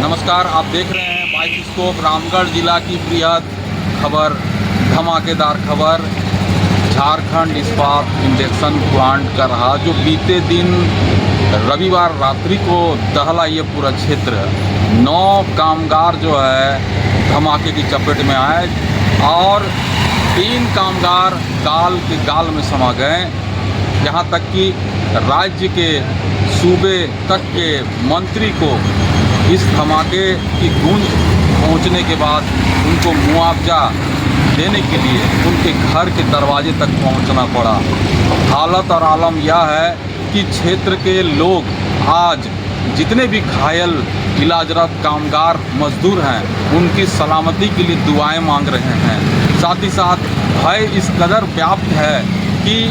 नमस्कार, आप देख रहे हैं बाइस्कोप रामगढ़ जिला की बृहद खबर, धमाकेदार खबर। झारखंड इस्पात इंडक्शन प्लांट का रहा, जो बीते दिन रविवार रात्रि को दहला ये पूरा क्षेत्र। 9 कामगार जो है धमाके की चपेट में आए और 3 कामगार गाल के गाल में समा गए। यहाँ तक कि राज्य के सूबे तक के मंत्री को इस धमाके की गूंज पहुंचने के बाद उनको मुआवजा देने के लिए उनके घर के दरवाजे तक पहुंचना पड़ा। हालत और आलम यह है कि क्षेत्र के लोग आज जितने भी घायल इलाजरत कामगार मजदूर हैं उनकी सलामती के लिए दुआएं मांग रहे हैं। साथ ही साथ भय इस कदर व्याप्त है कि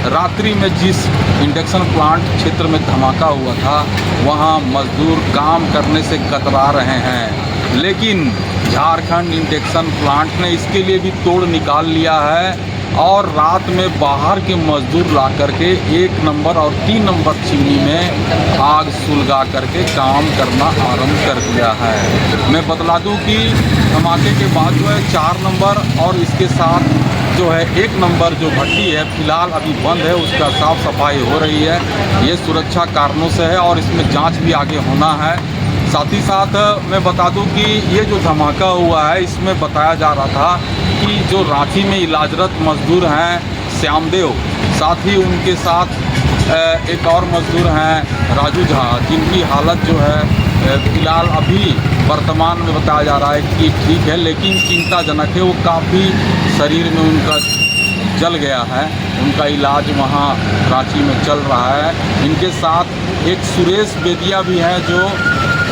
रात्रि में जिस इंडक्शन प्लांट क्षेत्र में धमाका हुआ था वहां मजदूर काम करने से कतरा रहे हैं, लेकिन झारखंड इंडक्शन प्लांट ने इसके लिए भी तोड़ निकाल लिया है और रात में बाहर के मजदूर ला करके 1 नंबर और 3 नंबर चिमनी में आग सुलगा करके काम करना आरंभ कर दिया है। मैं बतला दूं कि धमाके के बाद जो है 4 नंबर और इसके साथ जो है 1 नंबर जो भट्टी है फिलहाल अभी बंद है, उसका साफ सफाई हो रही है। ये सुरक्षा कारणों से है और इसमें जांच भी आगे होना है। साथ ही साथ मैं बता दूं कि ये जो धमाका हुआ है इसमें बताया जा रहा था कि जो रांची में इलाजरत मजदूर हैं श्यामदेव, साथ ही उनके साथ एक और मजदूर हैं राजू झा, जिनकी हालत जो है फिलहाल अभी वर्तमान में बताया जा रहा है कि ठीक है, लेकिन चिंताजनक है। वो काफ़ी शरीर में उनका जल गया है, उनका इलाज वहाँ रांची में चल रहा है। इनके साथ एक सुरेश बेदिया भी हैं जो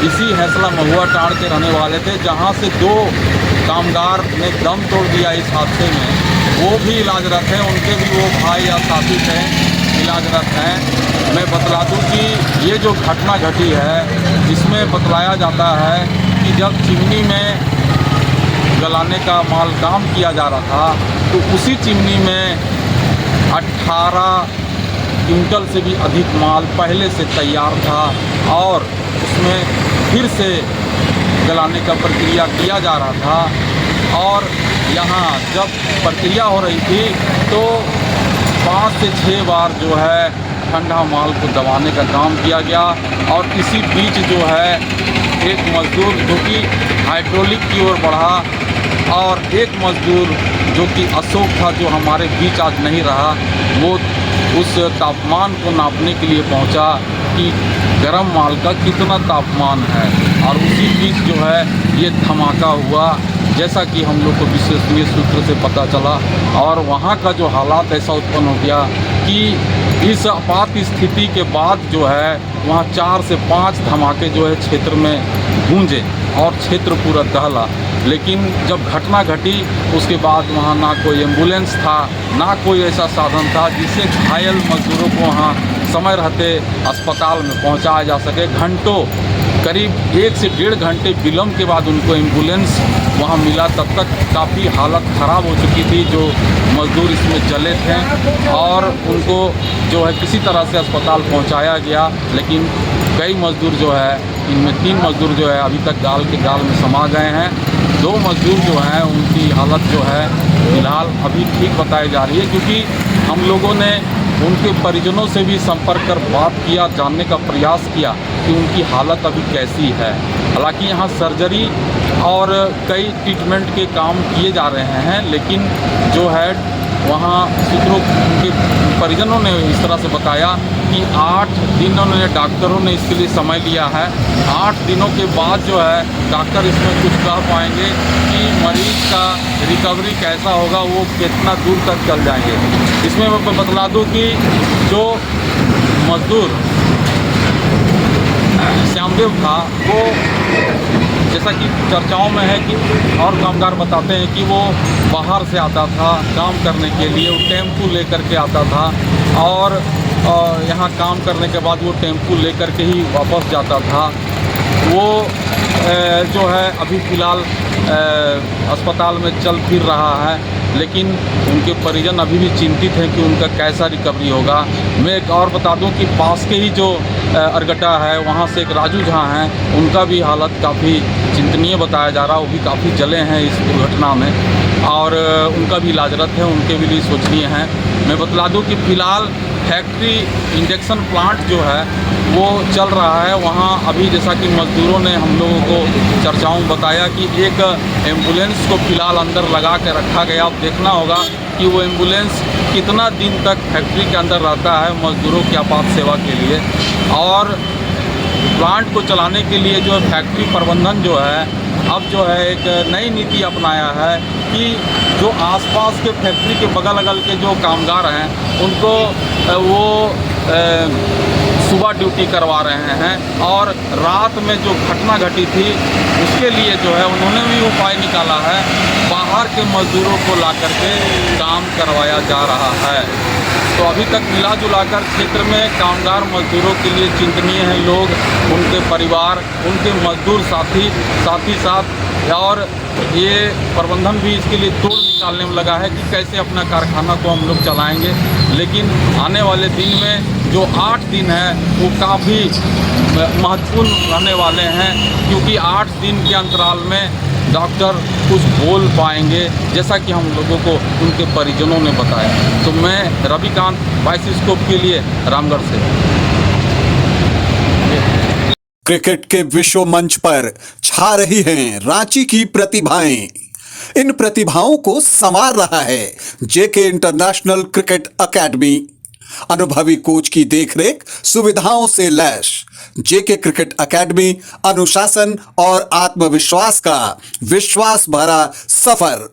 इसी हैसला महुआ टाड़ के रहने वाले थे, जहाँ से 2 कामगार ने दम तोड़ दिया इस हादसे में। वो भी इलाजरत हैं, उनके भी वो भाई या साथी थे इलाजरत हैं। मैं बतला दूं कि ये जो घटना घटी है इसमें बतलाया जाता है कि जब चिमनी में गलाने का माल काम किया जा रहा था तो उसी चिमनी में 18 क्विंटल से भी अधिक माल पहले से तैयार था और उसमें फिर से गलाने का प्रक्रिया किया जा रहा था। और यहाँ जब प्रक्रिया हो रही थी तो 5 से 6 बार जो है ठंडा माल को दबाने का काम किया गया और इसी बीच जो है एक मजदूर जो कि हाइड्रोलिक की ओर बढ़ा और एक मजदूर जो कि अशोक था, जो हमारे बीच आज नहीं रहा, वो उस तापमान को नापने के लिए पहुंचा कि गरम माल का कितना तापमान है। और उसी बीच जो है ये धमाका हुआ, जैसा कि हम लोग को विश्वसनीय सूत्र से पता चला। और वहाँ का जो हालात ऐसा उत्पन्न हो गया कि इस आपात स्थिति के बाद जो है वहाँ 4 से 5 धमाके जो है क्षेत्र में गूंजे और क्षेत्र पूरा दहला। लेकिन जब घटना घटी उसके बाद वहाँ ना कोई एम्बुलेंस था, ना कोई ऐसा साधन था जिससे घायल मजदूरों को वहाँ समय रहते अस्पताल में पहुँचाया जा सके। घंटों, करीब 1 से 1.5 घंटे विलम्ब के बाद उनको एम्बुलेंस वहाँ मिला। तब तक काफ़ी हालत ख़राब हो चुकी थी जो मज़दूर इसमें जले थे और उनको जो है किसी तरह से अस्पताल पहुँचाया गया। लेकिन कई मज़दूर जो है, इनमें 3 मज़दूर जो है अभी तक गाल के गाल में समा गए हैं। 2 मज़दूर जो हैं उनकी हालत जो है फ़िलहाल अभी ठीक बताई जा रही है, क्योंकि हम लोगों ने उनके परिजनों से भी संपर्क कर बात किया, जानने का प्रयास किया कि उनकी हालत अभी कैसी है। हालांकि यहाँ सर्जरी और कई ट्रीटमेंट के काम किए जा रहे हैं, लेकिन जो है वहाँ सूत्रों के परिजनों ने इस तरह से बताया कि 8 दिनों ने डॉक्टरों ने इसके लिए समय लिया है। 8 दिनों के बाद जो है डॉक्टर इसमें कुछ कह पाएंगे कि मरीज का रिकवरी कैसा होगा, वो कितना दूर तक चल जाएंगे। इसमें मैं बतला दूं कि जो मजदूर श्यामदेव था वो, जैसा कि चर्चाओं में है कि और कामगार बताते हैं कि वो बाहर से आता था काम करने के लिए, वो टेम्पू लेकर के आता था और यहाँ काम करने के बाद वो टेम्पू लेकर के ही वापस जाता था। वो जो है अभी फ़िलहाल अस्पताल में चल फिर रहा है लेकिन उनके परिजन अभी भी चिंतित हैं कि उनका कैसा रिकवरी होगा। मैं एक और बता दूं कि पास के ही जो अरगटा है वहाँ से एक राजू झा हैं, उनका भी हालत काफ़ी चिंतनीय बताया जा रहा है। वो भी काफ़ी जले हैं इस दुर्घटना में और उनका भी इलाजरत है, उनके भी लिए सोचनीय है। मैं बतला दूं कि फ़िलहाल फैक्ट्री इंजेक्शन प्लांट जो है वो चल रहा है। वहाँ अभी जैसा कि मज़दूरों ने हम लोगों को चर्चाओं में बताया कि एक एम्बुलेंस को फ़िलहाल अंदर लगा के रखा गया। अब देखना होगा कि वो एम्बुलेंस कितना दिन तक फैक्ट्री के अंदर रहता है मज़दूरों की आपात सेवा के लिए। और प्लांट को चलाने के लिए जो फैक्ट्री प्रबंधन जो है अब जो है एक नई नीति अपनाया है कि जो आसपास के फैक्ट्री के बगल अगल के जो कामगार हैं उनको वो सुबह ड्यूटी करवा रहे हैं और रात में जो घटना घटी थी उसके लिए जो है उन्होंने भी उपाय निकाला है, बाहर के मज़दूरों को ला करके काम करवाया जा रहा है। तो अभी तक मिला जुलाकर क्षेत्र में कामगार मजदूरों के लिए चिंतनीय हैं लोग, उनके परिवार, उनके मजदूर साथ ही साथ और ये प्रबंधन भी इसके लिए तोड़ निकालने में लगा है कि कैसे अपना कारखाना को हम लोग चलाएंगे। लेकिन आने वाले दिन में जो 8 दिन है वो काफ़ी महत्वपूर्ण रहने वाले हैं, क्योंकि 8 दिन के अंतराल में डॉक्टर कुछ बोल पाएंगे, जैसा कि हम लोगों को उनके परिजनों ने बताया। तो मैं रविकांत बाइसिस्कोप के लिए रामगढ़ से। क्रिकेट के विश्व मंच पर छा रही हैं रांची की प्रतिभाएं। इन प्रतिभाओं को संवार रहा है जेके इंटरनेशनल क्रिकेट एकेडमी। अनुभवी कोच की देखरेख, सुविधाओं से लैस जेके क्रिकेट एकेडमी अनुशासन और आत्मविश्वास का विश्वास भरा सफर।